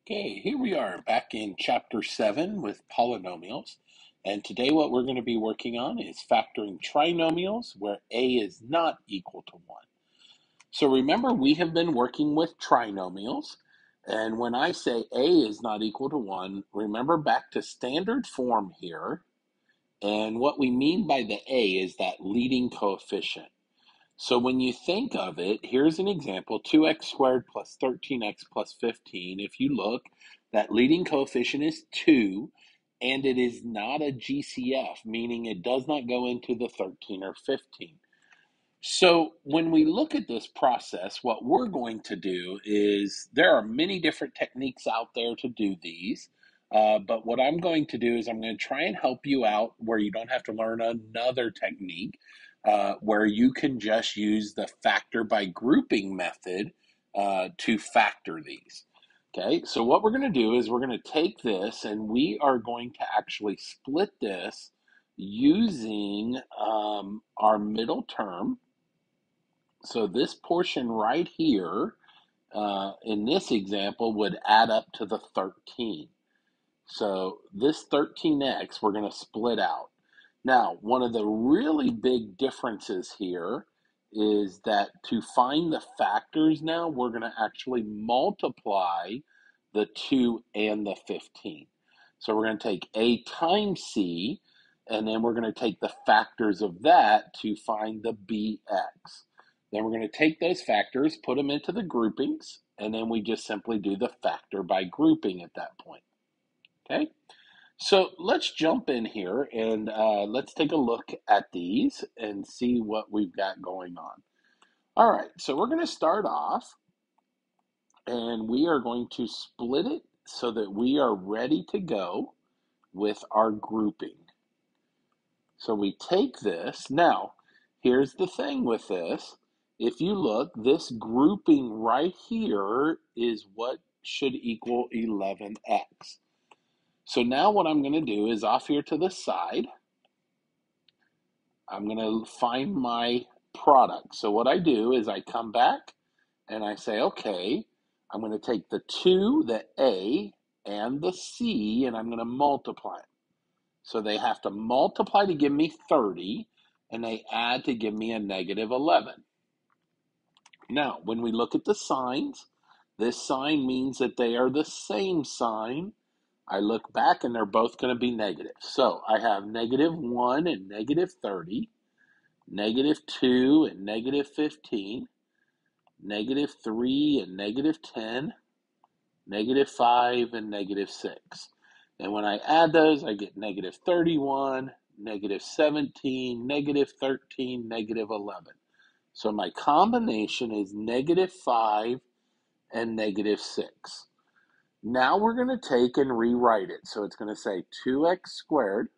Okay, here we are back in chapter 7 with polynomials. And today what we're going to be working on is factoring trinomials where a is not equal to 1. So remember, we have been working with trinomials. And when I say a is not equal to 1, remember back to standard form here. And what we mean by the a is that leading coefficient. So when you think of it, here's an example, 2x squared plus 13x plus 15. If you look, that leading coefficient is 2, and it is not a GCF, meaning it does not go into the 13 or 15. So when we look at this process, what we're going to do is there are many different techniques out there to do these. But what I'm going to do is I'm going to try and help you out where you don't have to learn another technique, where you can just use the factor by grouping method to factor these. Okay, so what we're going to do is we're going to take this and we are going to actually split this using our middle term. So this portion right here, in this example, would add up to the 13. So this 13x, we're going to split out. Now, one of the really big differences here is that to find the factors now, we're going to actually multiply the 2 and the 15. So we're going to take a times c, and then we're going to take the factors of that to find the bx. Then we're going to take those factors, put them into the groupings, and then we just simply do the factor by grouping at that point. Okay, so let's jump in here and let's take a look at these and see what we've got going on. All right, so we're going to start off and we are going to split it so that we are ready to go with our grouping. So we take this. Now, here's the thing with this. If you look, this grouping right here is what should equal 11x. So now what I'm going to do is off here to the side, I'm going to find my product. So what I do is I come back and I say, okay, I'm going to take the 2, the a, and the c, and I'm going to multiply them. So they have to multiply to give me 30, and they add to give me a negative 11. Now, when we look at the signs, this sign means that they are the same sign. I look back and they're both going to be negative. So I have negative 1 and negative 30, negative 2 and negative 15, negative 3 and negative 10, negative 5 and negative 6. And when I add those, I get negative 31, negative 17, negative 13, negative 11. So my combination is negative 5 and negative 6. Now we're going to take and rewrite it. So it's going to say 2x squared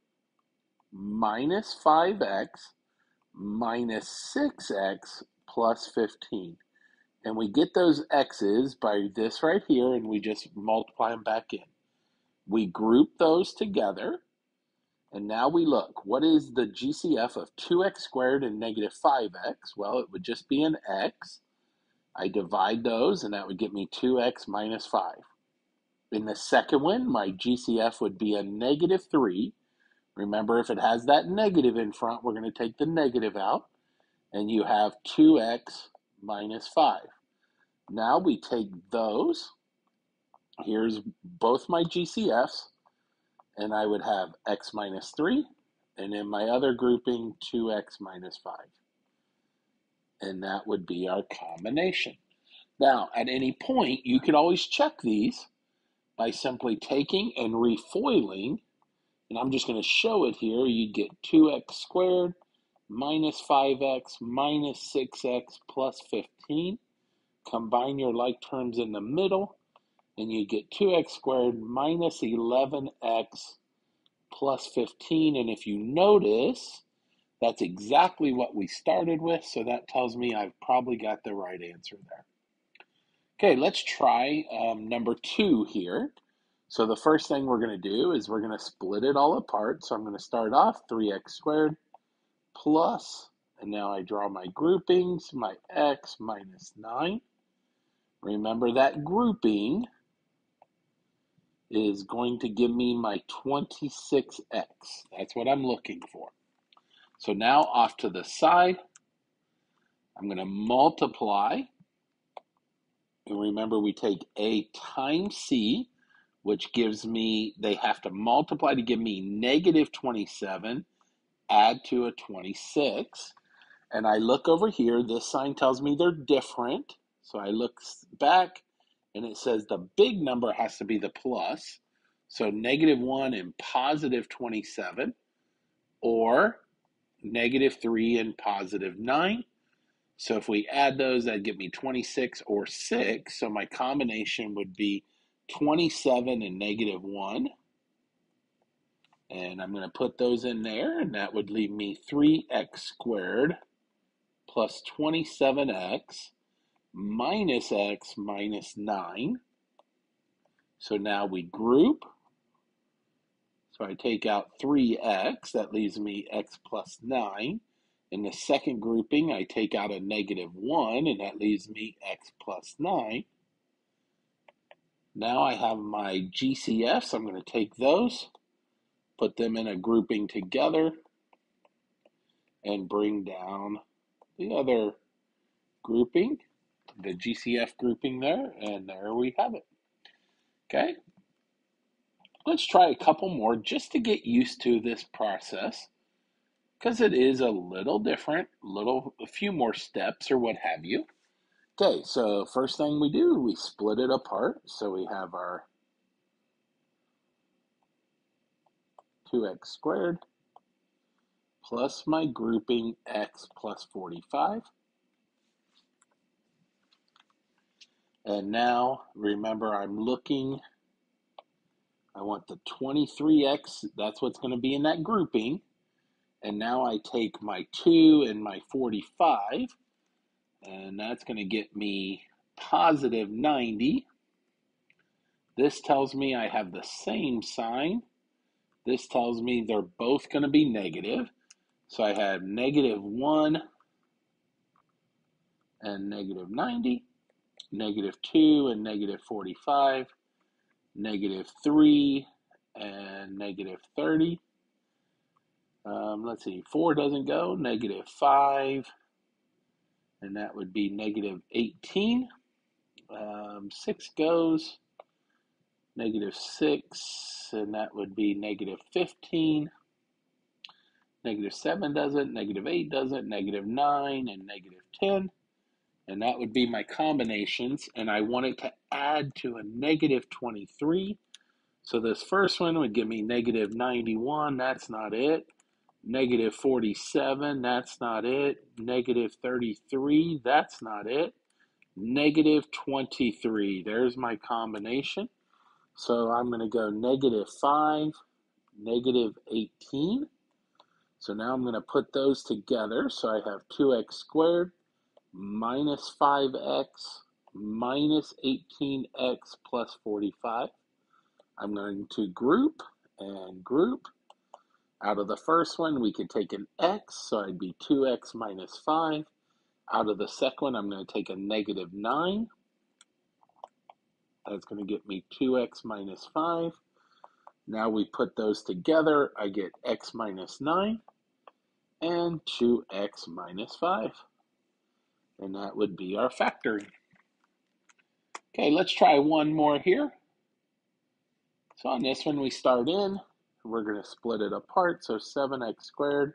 minus 5x minus 6x plus 15. And we get those x's by this right here, and we just multiply them back in. We group those together, and now we look. What is the GCF of 2x squared and negative 5x? Well, it would just be an x. I divide those, and that would get me 2x minus 5. In the second one, my GCF would be a negative 3. Remember, if it has that negative in front, we're going to take the negative out, and you have 2x minus 5. Now we take those. Here's both my GCFs, and I would have x minus 3, and in my other grouping, 2x minus 5. And that would be our combination. Now, at any point, you could always check these by simply taking and refoiling, and I'm just going to show it here. You get 2x squared minus 5x minus 6x plus 15. Combine your like terms in the middle, and you get 2x squared minus 11x plus 15. And if you notice, that's exactly what we started with, so that tells me I've probably got the right answer there. Okay, let's try number 2 here. So the first thing we're going to do is we're going to split it all apart. So I'm going to start off 3x squared plus, and now I draw my groupings, my x minus 9. Remember that grouping is going to give me my 26x. That's what I'm looking for. So now off to the side, I'm going to multiply. And remember, we take A times C, which gives me, they have to multiply to give me negative 27, add to a 26. And I look over here, this sign tells me they're different. So I look back and it says the big number has to be the plus. So negative 1 and positive 27, or negative 3 and positive 9. So if we add those, that'd give me 26 or 6. So my combination would be 27 and negative 1. And I'm going to put those in there, and that would leave me 3x squared plus 27x minus x minus 9. So now we group. So I take out 3x, that leaves me x plus 9. In the second grouping, I take out a negative 1, and that leaves me x plus 9. Now I have my GCFs. I'm going to take those, put them in a grouping together, and bring down the other grouping, the GCF grouping there, and there we have it. Okay, let's try a couple more just to get used to this process, because it is a little different, a few more steps or what have you. Okay, so first thing we do, we split it apart. So we have our 2x squared plus my grouping x plus 45. And now, remember, I want the 23x, that's what's going to be in that grouping. And now I take my 2 and my 45, and that's going to get me positive 90. This tells me I have the same sign. This tells me they're both going to be negative. So I have negative 1 and negative 90, negative 2 and negative 45, negative 3 and negative 30. Let's see, 4 doesn't go, negative 5, and that would be negative 18. 6 goes, negative 6, and that would be negative 15. Negative 7 doesn't, negative 8 doesn't, negative 9, and negative 10. And that would be my combinations, and I want it to add to a negative 23. So this first one would give me negative 91, that's not it. Negative 47, that's not it. Negative 33, that's not it. Negative 23, there's my combination. So I'm going to go negative 5, negative 18. So now I'm going to put those together. So I have 2x squared minus 5x minus 18x plus 45. I'm going to group and group. Out of the first one, we could take an x, so I'd be 2x minus 5. Out of the second one, I'm going to take a negative 9. That's going to get me 2x minus 5. Now we put those together, I get x minus 9 and 2x minus 5. And that would be our factoring. Okay, let's try one more here. So on this one, we start in. We're going to split it apart. So 7x squared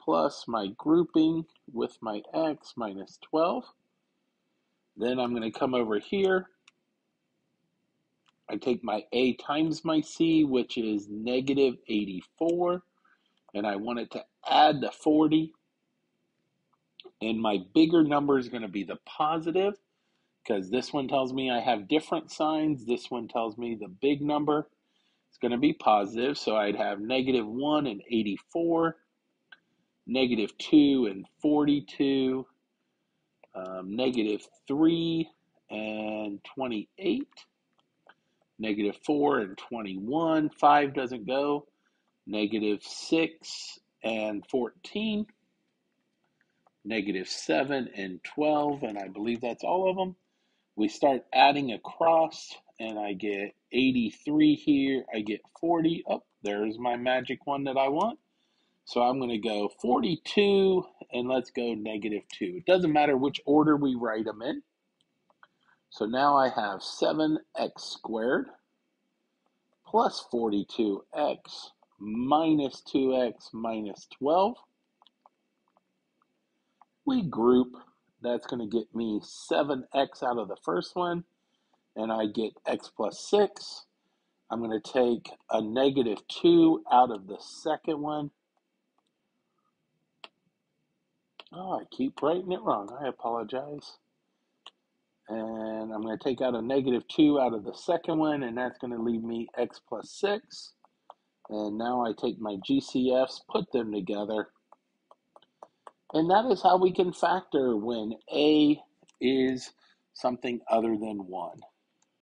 plus my grouping with my x minus 12. Then I'm going to come over here. I take my a times my c, which is negative 84. And I want it to add the 40. And my bigger number is going to be the positive, because this one tells me I have different signs. This one tells me the big number is going to be positive. So I'd have negative 1 and 84, negative 2 and 42, negative 3 and 28, negative 4 and 21, 5 doesn't go, negative 6 and 14, negative 7 and 12, and I believe that's all of them. We start adding across, and I get 83 here. I get 40. Oh, there's my magic one that I want. So I'm going to go 42, and let's go -2. It doesn't matter which order we write them in. So now I have 7x squared plus 42x minus 2x minus 12. We group. That's going to get me 7x out of the first one, and I get x plus 6. I'm going to take a -2 out of the second one. Oh, I keep writing it wrong. I apologize. And I'm going to take out a -2 out of the second one, and that's going to leave me x plus 6. And now I take my GCFs, put them together. And that is how we can factor when A is something other than 1.